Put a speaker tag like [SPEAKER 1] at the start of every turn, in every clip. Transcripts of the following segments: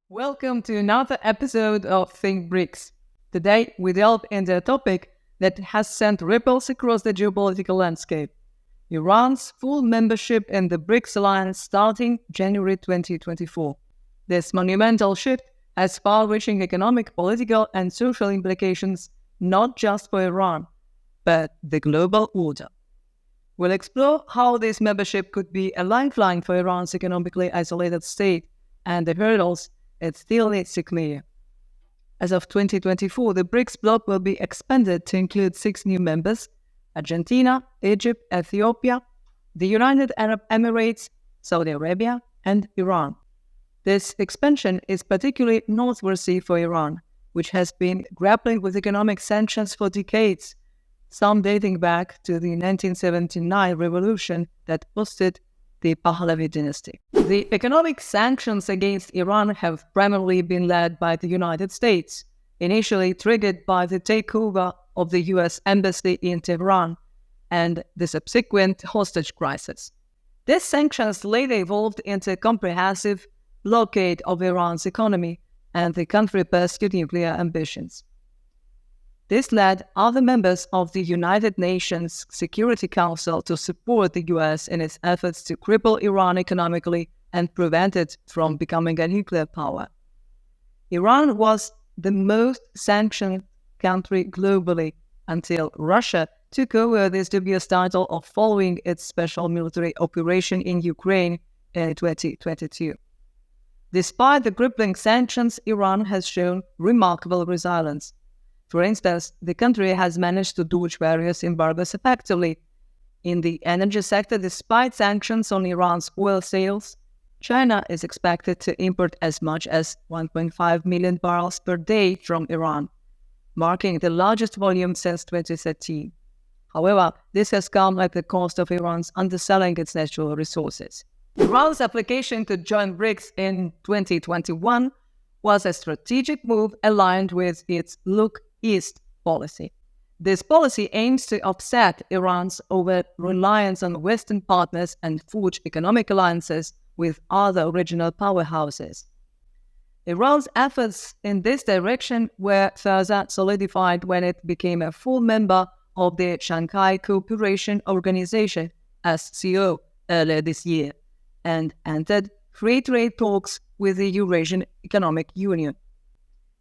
[SPEAKER 1] Welcome to another episode of Think BRICS. Today, we delve into a topic that has sent ripples across the geopolitical landscape: Iran's full membership in the BRICS alliance starting January 2024. This monumental shift has far-reaching economic, political, and social implications not just for Iran, but the global order. We'll explore how this membership could be a lifeline for Iran's economically isolated state and the hurdles it still needs to clear. As of 2024, the BRICS bloc will be expanded to include 6 new members: Argentina, Egypt, Ethiopia, the United Arab Emirates, Saudi Arabia, and Iran. This expansion is particularly noteworthy for Iran, which has been grappling with economic sanctions for decades, some dating back to the 1979 revolution that boosted the Pahlavi dynasty. The economic sanctions against Iran have primarily been led by the United States, initially triggered by the takeover of the US embassy in Tehran and the subsequent hostage crisis. These sanctions later evolved into a comprehensive blockade of Iran's economy, and the country pursued nuclear ambitions. This led other members of the United Nations Security Council to support the US in its efforts to cripple Iran economically and prevent it from becoming a nuclear power. Iran was the most sanctioned country globally until Russia took over this dubious title of following its special military operation in Ukraine in 2022. Despite the crippling sanctions, Iran has shown remarkable resilience. For instance, the country has managed to dodge various embargoes effectively. In the energy sector, despite sanctions on Iran's oil sales, China is expected to import as much as 1.5 million barrels per day from Iran, marking the largest volume since 2013. However, this has come at the cost of Iran's underselling its natural resources. Iran's application to join BRICS in 2021 was a strategic move aligned with its Look East policy. This policy aims to offset Iran's over-reliance on Western partners and forge economic alliances with other regional powerhouses. Iran's efforts in this direction were further solidified when it became a full member of the Shanghai Cooperation Organization (SCO) earlier this year and entered free trade talks with the Eurasian Economic Union.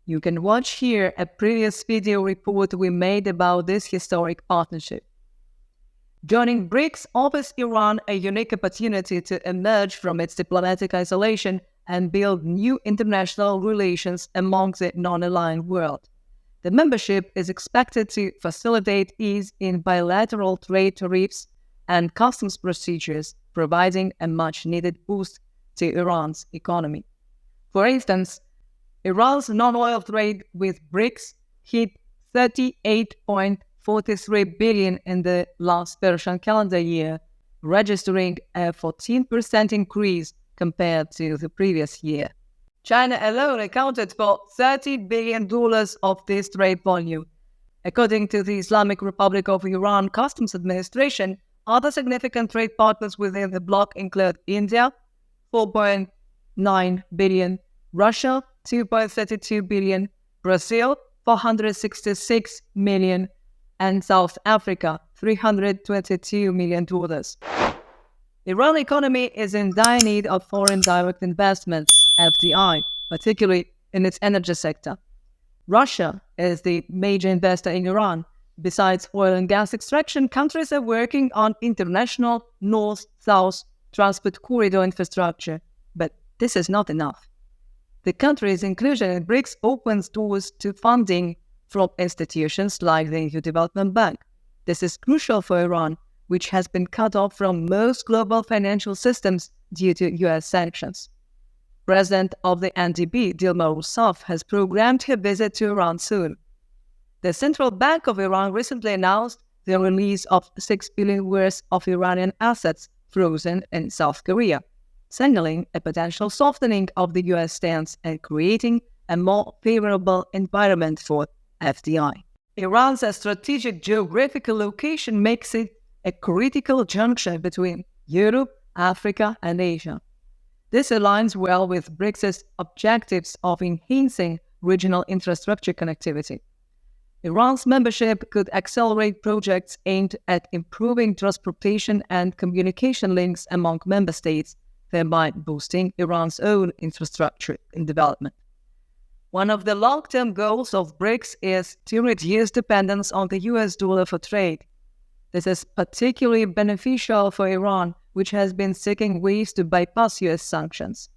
[SPEAKER 1] You can watch here a previous video report we made about this historic partnership. Joining BRICS offers Iran a unique opportunity to emerge from its diplomatic isolation and build new international relations among the non-aligned world. The membership is expected to facilitate ease in bilateral trade tariffs and customs procedures, providing a much-needed boost to Iran's economy. For instance, Iran's non-oil trade with BRICS hit $38.43 billion in the last Persian calendar year, registering a 14% increase compared to the previous year. China alone accounted for $30 billion of this trade volume. According to the Islamic Republic of Iran Customs Administration, other significant trade partners within the bloc include India, $4.9 billion, Russia, $2.32 billion, Brazil, $466 million, and South Africa, $322 million. Iran's economy is in dire need of foreign direct investments, FDI, particularly in its energy sector. Russia is the major investor in Iran. Besides oil and gas extraction, countries are working on international north-south transport corridor infrastructure, but this is not enough. The country's inclusion in BRICS opens doors to funding from institutions like the EU Development Bank. This is crucial for Iran, which has been cut off from most global financial systems due to US sanctions. President of the NDB, Dilma Rousseff, has programmed her visit to Iran soon. The Central Bank of Iran recently announced the release of $6 billion worth of Iranian assets frozen in South Korea, signaling a potential softening of the US stance and creating a more favorable environment for FDI. Iran's strategic geographical location makes it a critical junction between Europe, Africa, and Asia. This aligns well with BRICS' objectives of enhancing regional infrastructure connectivity. Iran's membership could accelerate projects aimed at improving transportation and communication links among member states, thereby boosting Iran's own infrastructure and development. One of the long-term goals of BRICS is to reduce dependence on the US dollar for trade. This is particularly beneficial for Iran, which has been seeking ways to bypass US sanctions.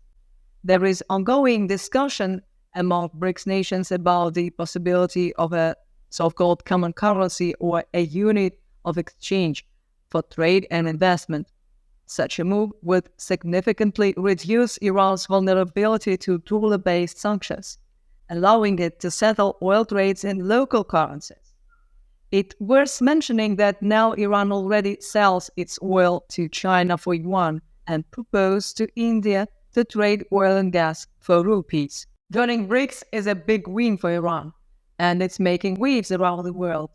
[SPEAKER 1] There is ongoing discussion among BRICS nations about the possibility of a so-called common currency or a unit of exchange for trade and investment. Such a move would significantly reduce Iran's vulnerability to dollar-based sanctions, allowing it to settle oil trades in local currencies. It's worth mentioning that now Iran already sells its oil to China for yuan and proposes to India to trade oil and gas for rupees. Joining BRICS is a big win for Iran, and it's making waves around the world.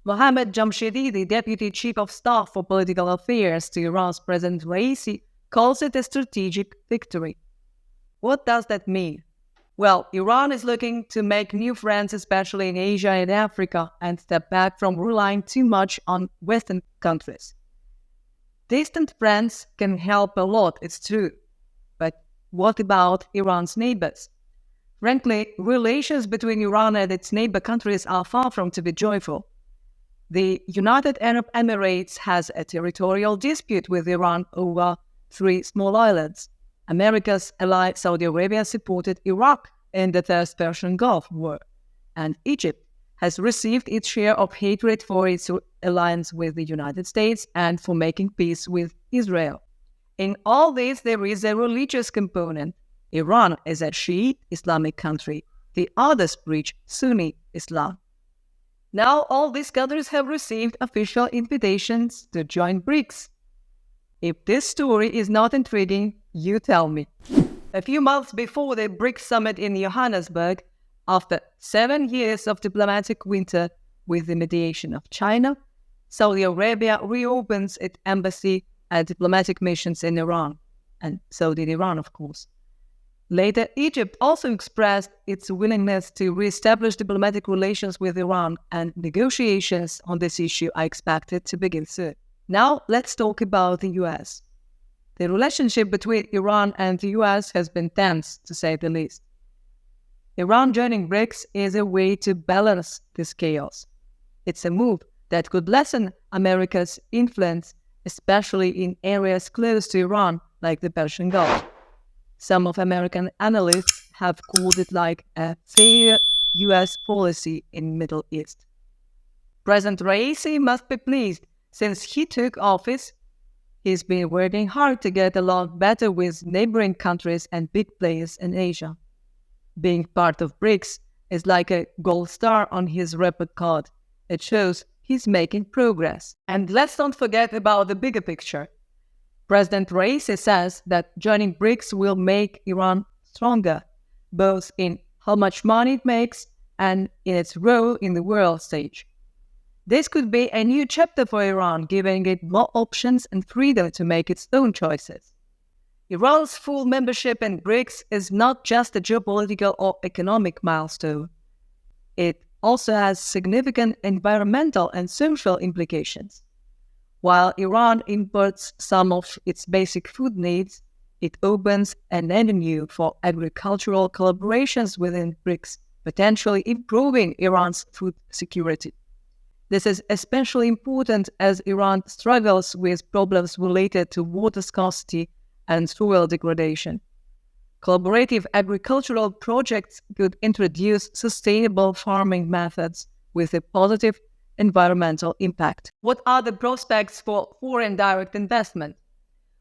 [SPEAKER 1] Mohammad Jamshidi, the Deputy Chief of Staff for Political Affairs to Iran's President Raisi, calls it a strategic victory. What does that mean? Well, Iran is looking to make new friends, especially in Asia and Africa, and step back from relying too much on Western countries. Distant friends can help a lot, it's true. But what about Iran's neighbors? Frankly, relations between Iran and its neighbor countries are far from to be joyful. The United Arab Emirates has a territorial dispute with Iran over 3 small islands. America's ally Saudi Arabia supported Iraq in the First Persian Gulf War, and Egypt has received its share of hatred for its alliance with the United States and for making peace with Israel. In all this, there is a religious component. Iran is a Shiite Islamic country. The others preach Sunni Islam. Now all these countries have received official invitations to join BRICS. If this story is not intriguing, you tell me. A few months before the BRICS summit in Johannesburg, after 7 years of diplomatic winter with the mediation of China, Saudi Arabia reopens its embassy and diplomatic missions in Iran, and so did Iran, of course. Later, Egypt also expressed its willingness to re-establish diplomatic relations with Iran, and negotiations on this issue are expected to begin soon. Now, let's talk about the US. The relationship between Iran and the US has been tense, to say the least. Iran joining BRICS is a way to balance this chaos. It's a move that could lessen America's influence, especially in areas close to Iran, like the Persian Gulf. Some of American analysts have called it like a fair US policy in Middle East. President Raisi must be pleased. Since he took office, he's been working hard to get along better with neighboring countries and big players in Asia. Being part of BRICS is like a gold star on his report card. It shows he's making progress. And let's not forget about the bigger picture. President Raisi says that joining BRICS will make Iran stronger, both in how much money it makes and in its role in the world stage. This could be a new chapter for Iran, giving it more options and freedom to make its own choices. Iran's full membership in BRICS is not just a geopolitical or economic milestone. It also has significant environmental and social implications. While Iran imports some of its basic food needs, it opens an avenue for agricultural collaborations within BRICS, potentially improving Iran's food security. This is especially important as Iran struggles with problems related to water scarcity and soil degradation. Collaborative agricultural projects could introduce sustainable farming methods with a positive environmental impact. What are the prospects for foreign direct investment?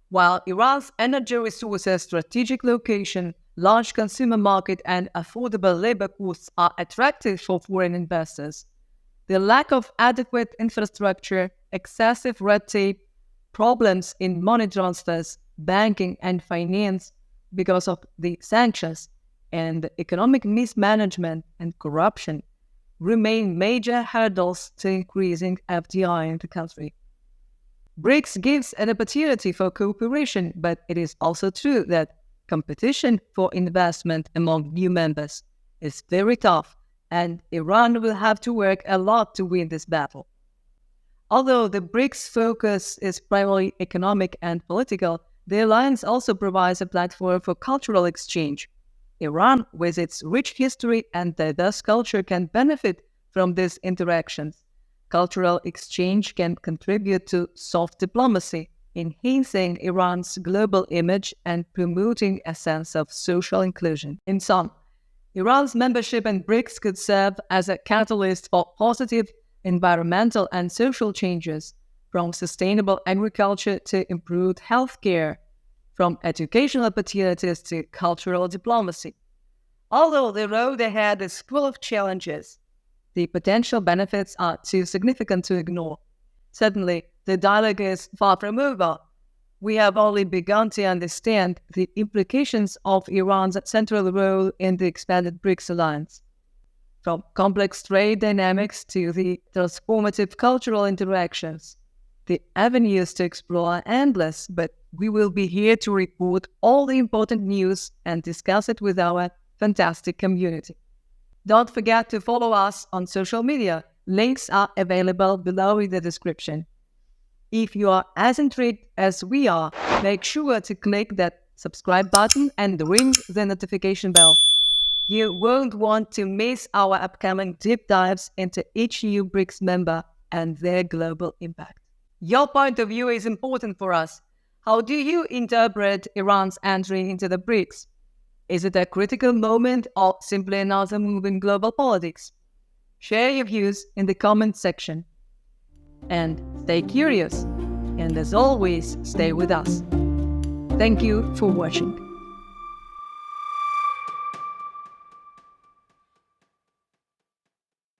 [SPEAKER 1] While Iran's energy resources, strategic location, large consumer market, and affordable labor costs are attractive for foreign investors, the lack of adequate infrastructure, excessive red tape, problems in money transfers, banking, and finance because of the sanctions, and economic mismanagement and corruption remain major hurdles to increasing FDI in the country. BRICS gives an opportunity for cooperation, but it is also true that competition for investment among new members is very tough, and Iran will have to work a lot to win this battle. Although the BRICS focus is primarily economic and political, the alliance also provides a platform for cultural exchange. Iran, with its rich history and diverse culture, can benefit from these interactions. Cultural exchange can contribute to soft diplomacy, enhancing Iran's global image and promoting a sense of social inclusion. In sum, Iran's membership in BRICS could serve as a catalyst for positive environmental and social changes, from sustainable agriculture to improved healthcare, from educational opportunities to cultural diplomacy. Although the road ahead is full of challenges, the potential benefits are too significant to ignore. Certainly, the dialogue is far from over. We have only begun to understand the implications of Iran's central role in the expanded BRICS alliance. From complex trade dynamics to the transformative cultural interactions, the avenues to explore are endless, but we will be here to report all the important news and discuss it with our fantastic community. Don't forget to follow us on social media. Links are available below in the description. If you are as intrigued as we are, make sure to click that subscribe button and ring the notification bell. You won't want to miss our upcoming deep dives into each new BRICS member and their global impact. Your point of view is important for us. How do you interpret Iran's entry into the BRICS? Is it a critical moment or simply another move in global politics? Share your views in the comment section. And stay curious. And as always, stay with us. Thank you for watching.